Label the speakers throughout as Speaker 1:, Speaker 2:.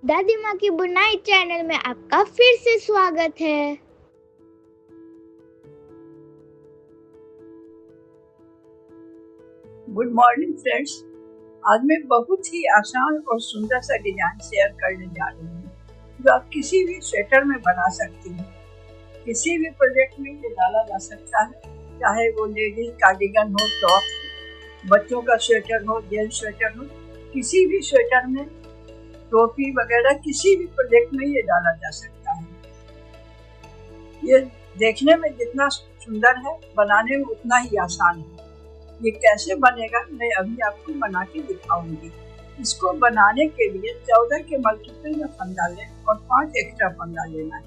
Speaker 1: दादी माँ की बुनाई चैनल में आपका फिर से स्वागत है।
Speaker 2: Good morning friends. आज मैं बहुत ही आसान और सुंदर सा डिजाइन शेयर करने जा रही हूँ जो आप किसी भी स्वेटर में बना सकती हैं। किसी भी प्रोजेक्ट में ये डाला जा सकता है, चाहे वो लेडीज कार्डिगन हो, टॉप, बच्चों का स्वेटर हो, जेंट्स स्वेटर हो, किसी भी स्वेटर में, टोपी वगैरह किसी भी प्रोजेक्ट में ये डाला जा सकता है। ये देखने में जितना सुंदर है, बनाने में उतना ही आसान है। ये कैसे बनेगा मैं अभी आपको बना के दिखाऊंगी। इसको बनाने के लिए 14 के मल्टीपल में फंदा लें और 5 एक्स्ट्रा फंदा लेना है।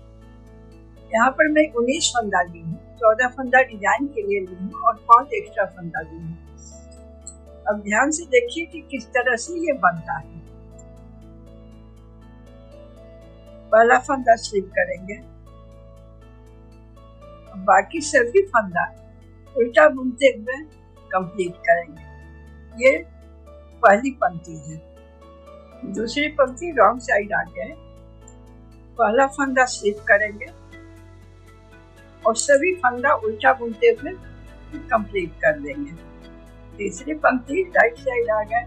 Speaker 2: यहाँ पर मैं 19 फंदा ली हूँ, 14 फंदा डिजाइन के लिए ली हूँ और 5 एक्स्ट्रा फंदा ली हूँ। अब ध्यान से देखिए कि किस तरह से ये बनता है। पहला फंदा स्लिप करेंगे, बाकी सभी फंदा उल्टा बुनते हुए कंप्लीट करेंगे। ये पहली पंक्ति है। दूसरी पंक्ति रॉन्ग साइड आ गए, पहला फंदा स्लिप करेंगे और सभी फंदा उल्टा बुनते हुए कंप्लीट कर देंगे। तीसरी पंक्ति राइट साइड आ गए,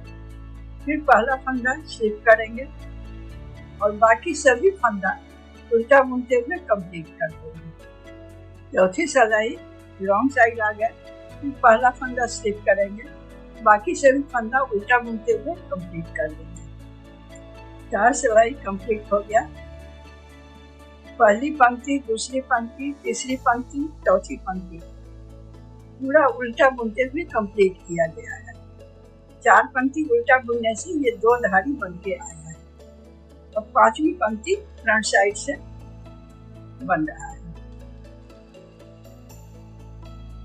Speaker 2: फिर पहला फंदा स्लिप करेंगे और बाकी सभी फंदा उल्टा बुनते हुए कंप्लीट कर देंगे। चौथी सिलाई रॉन्ग साइड आ गए, पहला फंदा स्लिप करेंगे, बाकी सभी फंदा उल्टा बुनते हुए कंप्लीट कर देंगे। 4 सिलाई कंप्लीट हो गया। पहली पंक्ति, दूसरी पंक्ति, तीसरी पंक्ति, चौथी पंक्ति पूरा उल्टा बुनते हुए कंप्लीट किया गया है। 4 पंक्ति उल्टा बुनने से ये 2 धारी बन के आया है। अब 5वीं पंक्ति फ्रंट साइड से बन रहा है।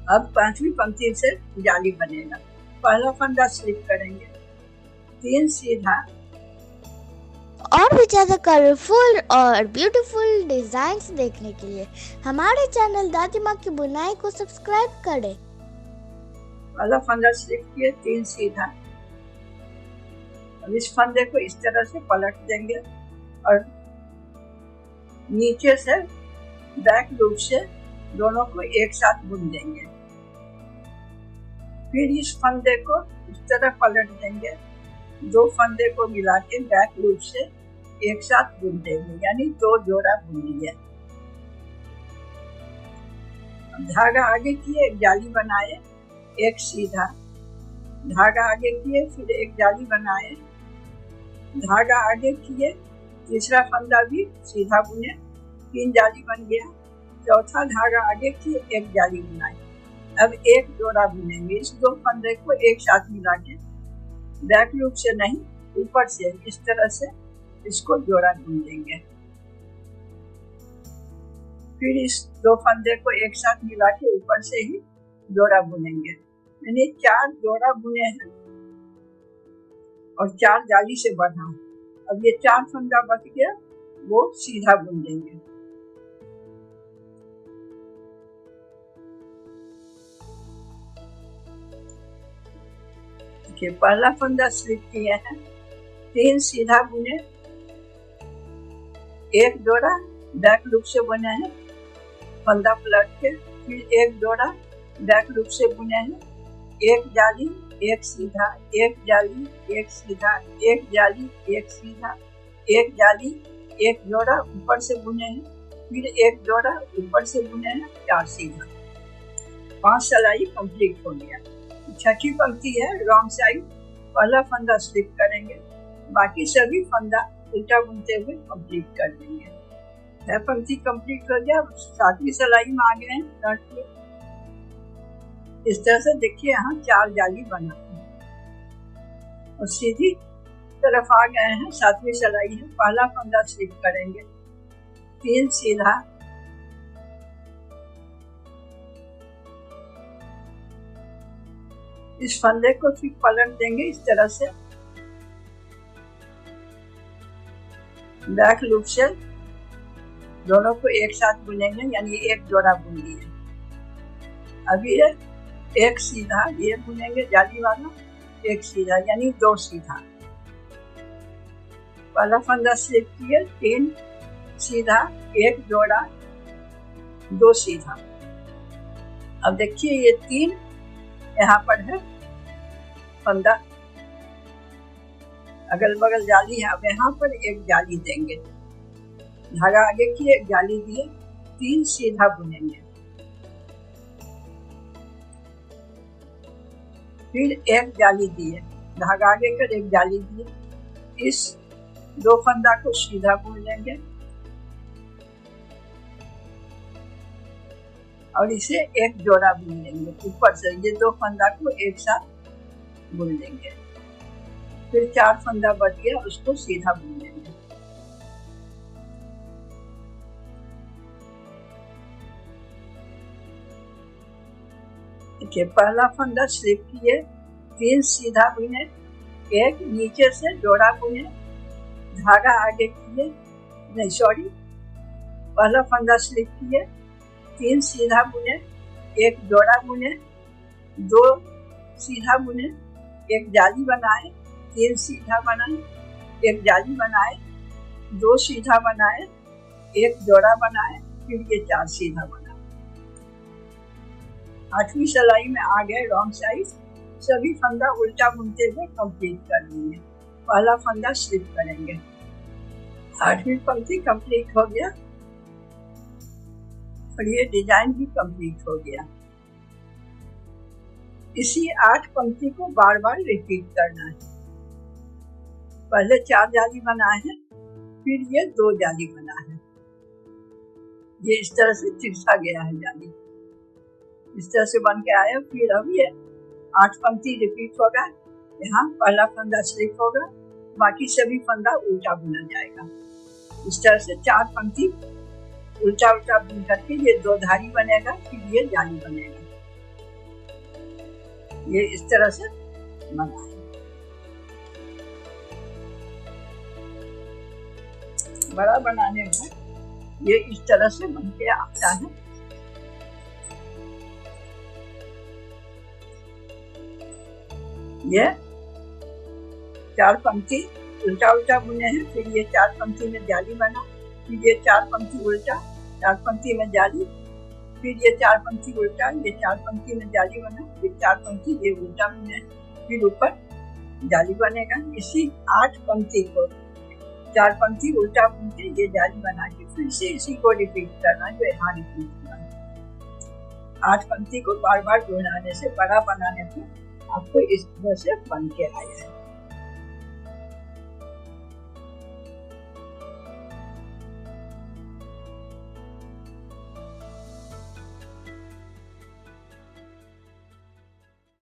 Speaker 2: अब 5वीं पंक्ति से जाली बनेगा। पहला फंदा स्लिप करेंगे, 3 सीधा।
Speaker 1: और भी ज़्यादा कलरफुल और ब्यूटीफुल डिजाइन्स देखने के लिए हमारे चैनल दादी माँ की बुनाई को सब्सक्राइब करें।
Speaker 2: पहला फंदा स्लिप किए, 3 सीधा। अब इस फंदे को इस तरह से पलट देंगे और नीचे से बैक लूप से दोनों को एक साथ बुन देंगे। फिर इस फंदे को इस तरह पलट देंगे, 2 फंदे को मिला के बैक लूप से एक साथ बुन देंगे, यानी 2 जोड़ा बुन लिए। धागा आगे किए, एक जाली बनाए, एक सीधा। धागा आगे किए, फिर एक जाली बनाए, धागा आगे किए, तीसरा फंदा भी सीधा बुने, 3 जाली बन गया। चौथा धागा आगे किए, एक जाली बनाई। अब एक जोड़ा बुनेंगे। इस 2 फंदे को एक साथ मिला के बैक लूप से नहीं, ऊपर से इस तरह से इसको जोड़ा बुन देंगे। फिर इस 2 फंदे को एक साथ मिला के ऊपर से ही जोड़ा बुनेंगे। मैंने 4 जोड़ा बुने हैं और 4 जाली से बढ़ा। अब ये 4 फंदा बच गया, वो सीधा बुन देंगे। पहला फंदा स्लिप किए हैं, 3 सीधा बुने, एक जोड़ा बैक लूप से बुने हैं, फंदा पलट के, फिर एक जोड़ा बैक लूप से बुने हैं, एक जाली, एक सीधा, एक जाली, एक सीधा, एक जाली, एक सीधा, एक जाली, एक जोड़ा ऊपर से बुने हैं, फिर एक जोड़ा ऊपर से बुने हैं, 4 सीधा। 5 सिलाई कंप्लीट हो गया। छठी पंक्ति है रॉन्ग साइड, पहला फंदा स्लिप करेंगे, बाकी सभी फंदा उल्टा बुनते हुए कंप्लीट कर देंगे। 6 पंक्ति कंप्लीट हो गया। 7वीं सिलाई में आ गए हैं फ्रंट पे। इस तरह से देखिए, यहाँ 4 जाली बना है और सीधी तरफ आ गए हैं। 7वीं सिलाई है, पहला फंदा स्लिप करेंगे, 3 सीधा। इस फंदे को फिर पलट देंगे इस तरह से, बैक लूप से दोनों को एक साथ बुनेंगे, यानी एक जोड़ा बुन लिए। अभी एक सीधा ये बुनेंगे, जाली वाला, एक सीधा यानी 2 सीधा। पहला फंदा स्लिप किए, 3 सीधा, 1 जोड़ा, 2 सीधा। अब देखिए ये 3 यहाँ पर है फंदा, अगल बगल जाली है। अब यहाँ पर एक जाली देंगे, धागा आगे की एक जाली दिए, 3 सीधा बुनेंगे, फिर एक जाली दिए, धागा आगे कर एक जाली दिए, इस 2 फंदा को सीधा बुन लेंगे और इसे एक जोड़ा बुन लेंगे ऊपर से। ये 2 फंदा को एक साथ बुन लेंगे, फिर 4 फंदा बच गया, उसको सीधा बुन लेंगे। देखिए पहला फंदा स्लिप किए, 3 सीधा बुने, 1 नीचे से जोड़ा बुने, धागा आगे किए, नहीं सॉरी, पहला फंदा स्लिप किए, 3 सीधा बुने, 1 जोड़ा बुने, 2 सीधा बुने, 1 जाली बनाए, 3 सीधा बनाए, 1 जाली बनाए, 2 सीधा बनाए, 1 जोड़ा बनाए, फिर ये 4 सीधा बनाए। 8वीं सिलाई में आ गए रॉन्ग साइड। सभी फंदा उल्टा बुनते हुए कंप्लीट कर लेंगे। पहला फंदा स्लिप करेंगे, 8वीं पंक्ति कंप्लीट हो गया और ये डिजाइन भी कंप्लीट हो गया। इसी 8 पंक्ति को बार बार रिपीट करना है। पहले 4 जाली बनाए हैं, फिर ये 2 जाली बना है, ये इस तरह से तिरछा गया है जाली, इस तरह से बन के आया। फिर अब ये 8 पंक्ति रिपीट होगा, यहाँ पहला फंदा स्लिप होगा, बाकी सभी फंदा उल्टा बुना जाएगा। इस तरह से 4 पंक्ति उल्टा उल्टा बुन करके ये 2 धारी बनेगा, फिर ये जाली बनेगा। ये इस तरह से बना है। बड़ा बनाने में ये इस तरह से बन के आता है। ये 4 पंक्ति उल्टा उल्टा बुने हैं, फिर ये 4 पंक्ति में जाली बना, फिर ये 4 पंक्ति उल्टा, 4 पंक्ति में जाली, फिर ये 4 पंक्ति उल्टा, ये 4 पंक्ति में जाली बना, फिर 4 पंक्ति ये उल्टा बुने, फिर ऊपर जाली बनेगा। इसी 8 पंक्ति को 4 पंक्ति उल्टा बुन के ये जाली बना के फिर से इसी को रिपीट करना, जो यहाँ रिपीट करना। 8 पंक्ति को बार बार बुनाने से, बड़ा बनाने से आपको इस तरह से बन के आया है।